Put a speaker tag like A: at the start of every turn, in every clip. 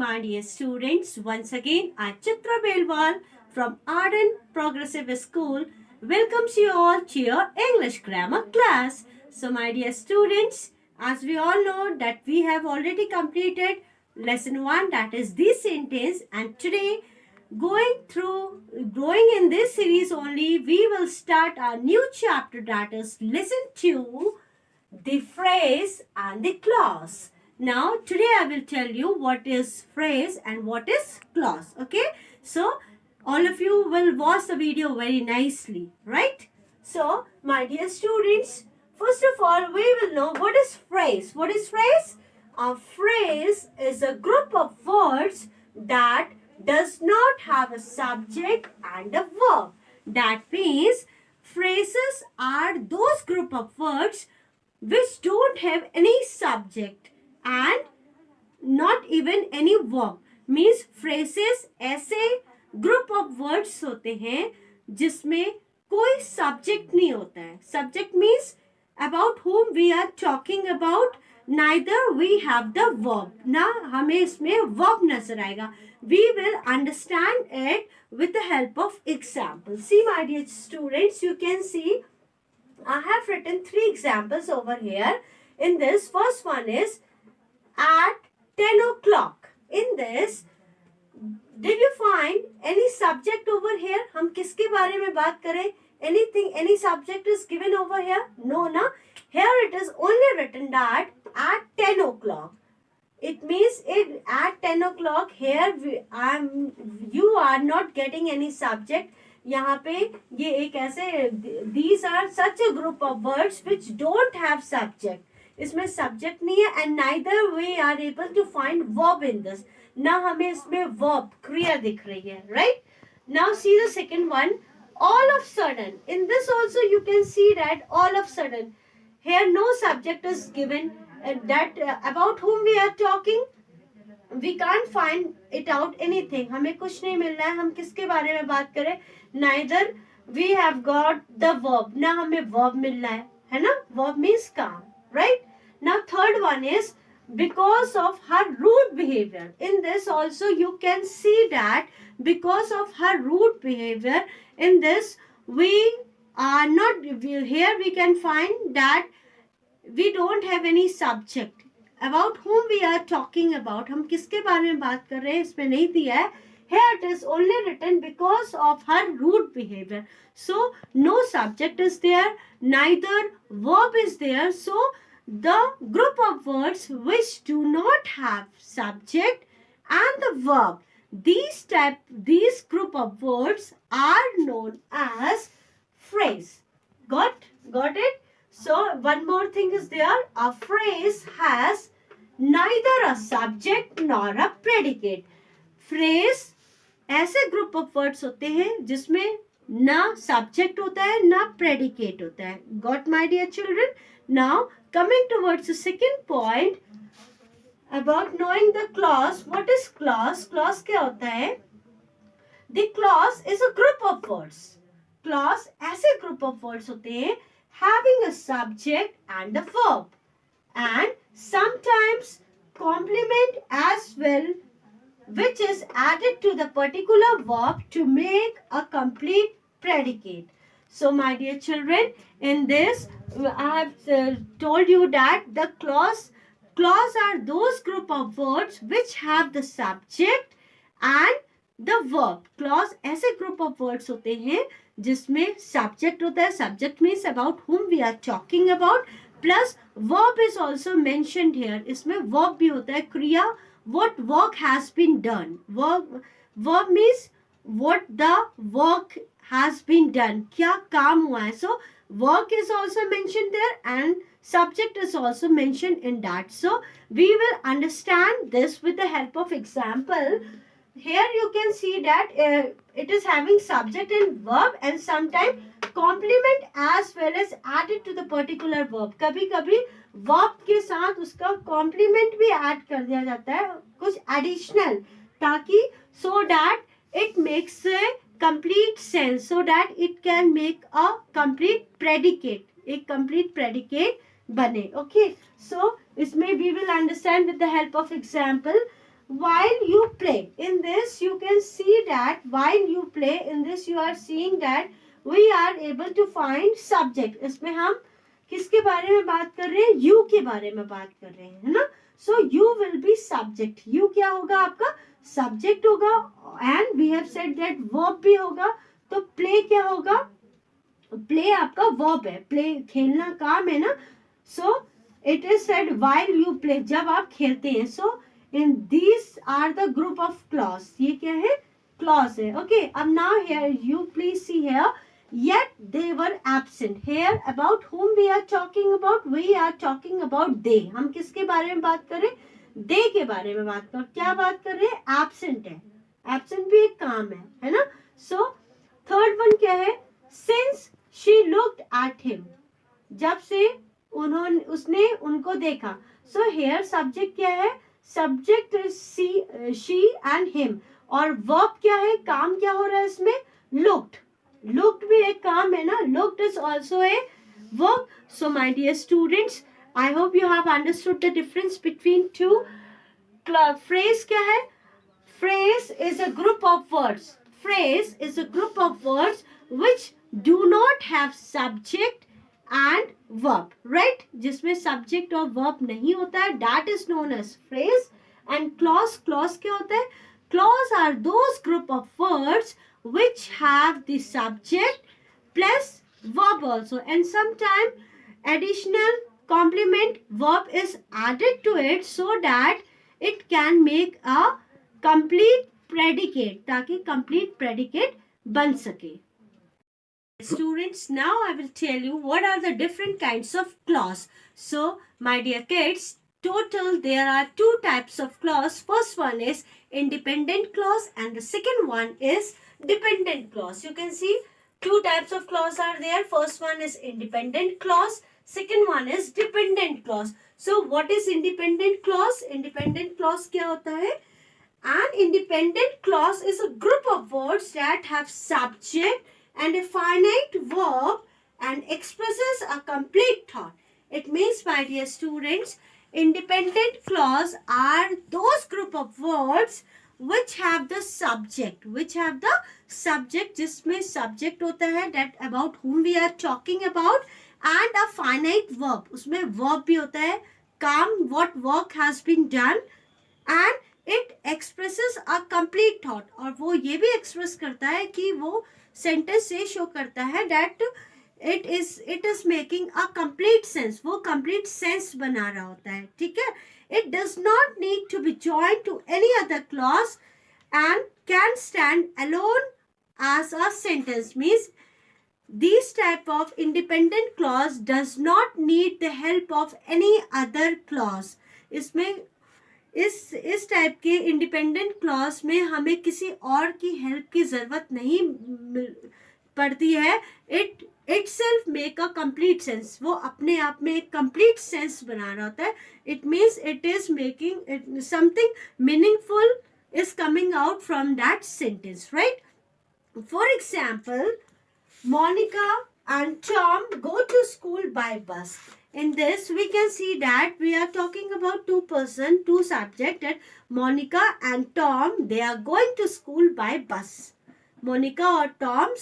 A: my dear students. Once again, I, Chitra Belwal from Arden Progressive School, welcomes you all to your English grammar class. So, my dear students, as we all know that we have already completed lesson 1, that is the sentence, and today going in this series only, we will start a new chapter, that is lesson 2, the phrase and the clause. Now, today I will tell you what is phrase and what is clause. Okay. So, all of you will watch the video very nicely, right? So, my dear students, first of all, we will know what is phrase. What is phrase? A phrase is a group of words that does not have a subject and a verb. That means phrases are those group of words which don't have any subject and not even any verb. Means phrases ऐसे group of words होते हैं जिसमें कोई subject नहीं होता है. Subject means about whom we are talking about, neither we have the verb. ना हमें इसमें verb नजर आएगा. We will understand it with the help of example. See, my dear students, you can see I have written 3 examples over here. In this, first one is at 10 o'clock. In this, did you find any subject over here? हम किसके बारे में बात करें? Anything, any subject is given over here? No, na? Here it is only written that at 10 o'clock. It means at 10 o'clock here you are not getting any subject. यहाँ पे ये एक ऐसे these are such a group of words which don't have subject. इसमें subject नहीं है and neither we are able to find verb in this. ना हमें इसमें verb क्रिया दिख रही है, right? Now see the second one. All of sudden. In this also you can see that all of sudden. Here no subject is given. That about whom we are talking. We can't find it out anything. हमें कुछ नहीं मिल रहा है. हम किसके बारे में बात करें? Neither we have got the verb. ना हमें verb मिल रहा है ना? Verb means calm, right? Now third one is because of her rude behavior. In this also you can see that because of her rude behavior. In this we are not here. We can find that we don't have any subject. About whom we are talking about, हम किसके बारे में बात कर रहे हैं इसमें नहीं दिया है. Here it is only written because of her rude behavior. So no subject is there, neither verb is there. So the group of words which do not have subject and the verb, these group of words are known as phrase. Got it? So one more thing is there. A phrase has neither a subject nor a predicate. Phrase ऐसे group of words होते हैं जिसमें ना subject होता है ना predicate होता है. Got, my dear children? Now coming towards the second point about knowing the clause. What is clause? Clause क्या होता है? The clause is a group of words. Clause ऐसे group of words होते हैं having a subject and a verb, and sometimes complement as well, which is added to the particular verb to make a complete predicate. So my dear children, in this I have told you that the clause are those group of words which have the subject and the verb. Clause ऐसे group of words होते हैं जिसमें subject होता है. Subject means about whom we are talking about, plus verb is also mentioned here. इसमें verb भी होता है. क्रिया, what work has been done. Verb means what the work has been done. क्या काम हुआ है. So work is also mentioned there and subject is also mentioned in that. So we will understand this with the help of example. Here you can see that it is having subject and verb and sometimes complement as well as added to the particular verb. कभी कभी verb के साथ उसका complement भी add कर दिया जाता है कुछ additional, ताकि so that it makes a complete sense, so that it can make a complete predicate. एक complete predicate बने. Okay, so इसमें we will understand with the help of example. while you play. In this you can see that while you play, in this you are seeing that we are able to find subject. इसमें हम किसके बारे में बात कर रहे हैं? You के बारे में बात कर रहे हैं, है ना? So you will be subject. You क्या होगा आपका? Subject होगा. And we have said that verb भी होगा. तो play क्या होगा? Play आपका verb है. Play खेलना काम है ना? So it is said while you play, जब आप खेलते हैं. So in these are the group of clause. ये क्या है? Clause है. Okay. अब now here you please see here. Yet they were absent. Here about whom we are talking about? We are talking about they. हम किसके बारे में बात कर रहे हैं? They के बारे में बात कर. क्या बात कर रहे हैं? Absent है. Absent भी एक काम है ना? So third one क्या है? Since she looked at him. जब से उसने उनको देखा. So here subject क्या है? Subject is she and him. और verb क्या है? काम क्या हो रहा है इसमें? Looked. Looked भी एक काम है ना? Looked is also a verb. So my dear students, I hope you have understood the difference between two. Phrase क्या है? Phrase is a group of words. Phrase is a group of words which do not have subject and verb, right? जिसमें subject और verb नहीं होता है, that is known as phrase. And clause, clause क्या होता है? Clause are those group of words which have the subject plus verb also, and sometime additional complement verb is added to it so that it can make a complete predicate, ताकि complete predicate बन सके. Students, now I will tell you what are the different kinds of clause. So my dear kids, total there are two types of clause. First one is independent clause and the second one is dependent clause. You can see two types of clause are there. First one is independent clause. Second one is dependent clause. So what is independent clause? Independent clause क्या होता है? An independent clause is a group of words that have subject and a finite verb and expresses a complete thought. It means, my dear students, independent clause are those group of words which have the subject, जिसमें subject होता है, that about whom we are talking about, and a finite verb, उसमें verb भी होता है, काम, what work has been done, and it expresses a complete thought. और वो ये भी express करता है कि वो sentence से show करता है that it is making a complete sense. वो complete sense बना रहा होता है, ठीक है? It does not need to be joined to any other clause and can stand alone as a sentence. Means this type of independent clause does not need the help of any other clause. इसमें इस type के independent clause में हमें किसी और की help की जरूरत नहीं पड़ती है. It self make a complete sense. वो अपने आप में एक कंप्लीट सेंस बना रहा होता है. It means it is making something meaningful is coming out from that sentence, right? For example, Monica and Tom go to school by bus. In this, we can see that we are talking about two subject, that Monica and Tom, they are going to school by bus. Monica और Tom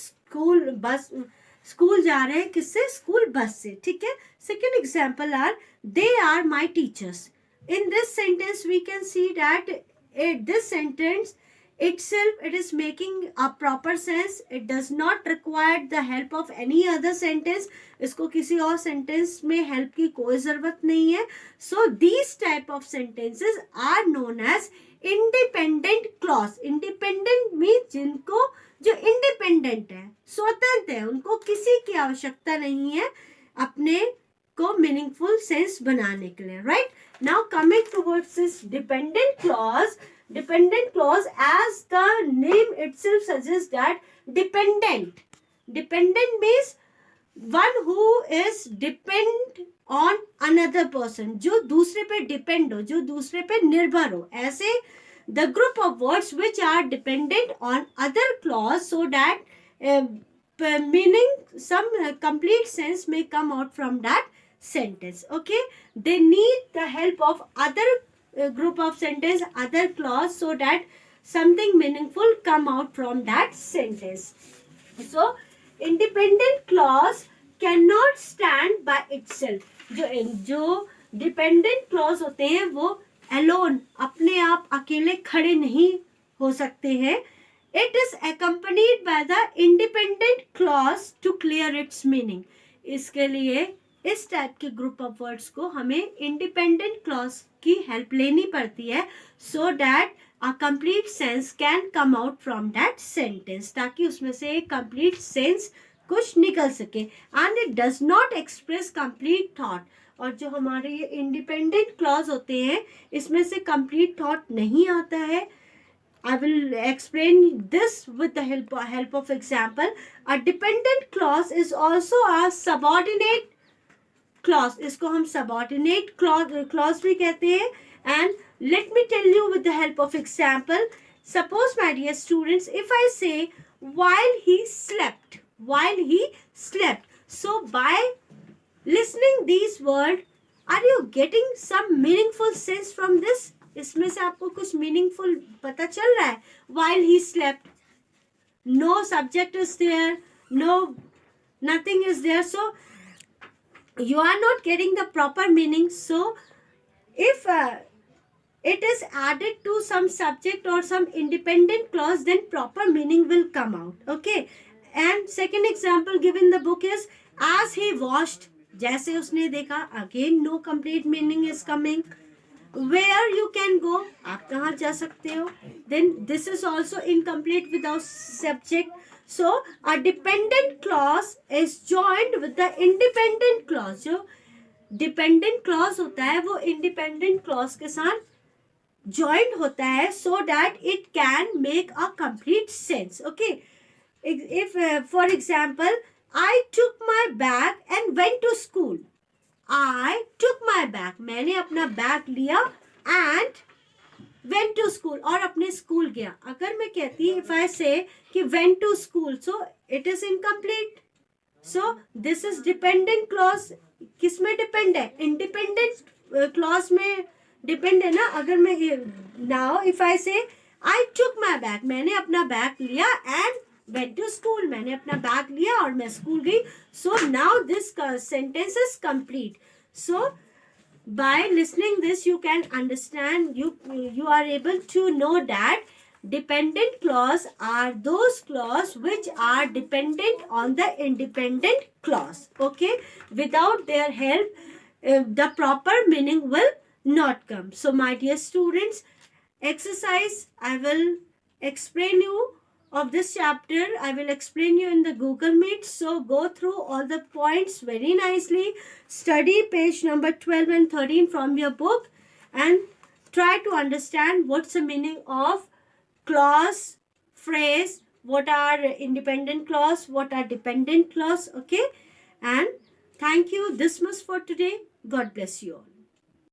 A: school जा रहे हैं किससे? School bus से, ठीक है? Second example are, they are my teachers. In this sentence, we can see that this sentence itself, it is making a proper sense. It does not require the help of any other sentence. इसको किसी और sentence में help की कोई ज़रूरत नहीं है. So these type of sentences are known as independent clause. Independent means जिनको जो independent है, स्वतंत्र है, उनको किसी की आवश्यकता नहीं है अपने को meaningful sense बनाने के लिए, right? Now coming towards this dependent clause. Dependent clause, as the name itself suggests, that dependent means one who is depend on another person, जो दूसरे पे depend हो, जो दूसरे पे निर्भर हो. ऐसे the group of words which are dependent on other clause, so that meaning some complete sense may come out from that sentence. Okay, they need the help of other group of sentence, other clause, so that something meaningful come out from that sentence. So independent clause cannot stand by itself. जो dependent clause होते हैं वो alone, अपने आप अकेले खड़े नहीं हो सकते हैं. It is accompanied by the independent clause to clear its meaning. इसके लिए इस टाइप के ग्रुप ऑफ वर्ड्स को हमें इंडिपेंडेंट क्लॉज की हेल्प लेनी पड़ती है, so that a complete sense can come out from that sentence, ताकि उसमें से एक complete sense कुछ निकल सके. and it does not express complete thought. और जो हमारे ये इंडिपेंडेंट क्लॉज होते हैं इसमें से कंप्लीट थॉट नहीं आता है. I will explain this with the help of example. A dependent clause is also a subordinate clause. इसको हम subordinate clause भी कहते हैं. And let me tell you with the help of example. Suppose, my dear students, if I say while he slept, while he slept. So by listening these words, are you getting some meaningful sense from this? इसमें से आपको कुछ meaningful पता चल रहा है? While he slept, no subject is there, nothing is there, so you are not getting the proper meaning. So if it is added to some subject or some independent clause, then proper meaning will come out. Okay. And second example given in the book is as he washed. जैसे उसने देखा, again no complete meaning is coming. Where you can go, आप कहाँ जा सकते हो, then this is also incomplete without subject. So a dependent clause is joined with the independent clause. जो dependent clause होता है वो independent clause के साथ joined होता है, so that it can make a complete sense. Okay. If for example, I took my bag and went to school. I took my bag, मैंने अपना बैग लिया and went to school, और अपने school गया. अगर मैं कहती if I say कि went to school, so it is incomplete. So this is dependent clause. किस में depend है? Independent clause में depend है ना. अगर मैं now if I say I took my bag, मैंने अपना बैग लिया and went to school, मैंने अपना बैग लिया और मैं स्कूल गई. So now this sentence is complete. So by listening this you can understand, you are able to know that dependent clause are those clause which are dependent on the independent clause. Okay, without their help the proper meaning will not come. So my dear students, exercise I will explain you of this chapter, I will explain you in the Google Meet. So go through all the points very nicely. Study page number 12 and 13 from your book and try to understand what's the meaning of clause, phrase, what are independent clause, what are dependent clause. Okay. And thank you. This much for today. God bless you all.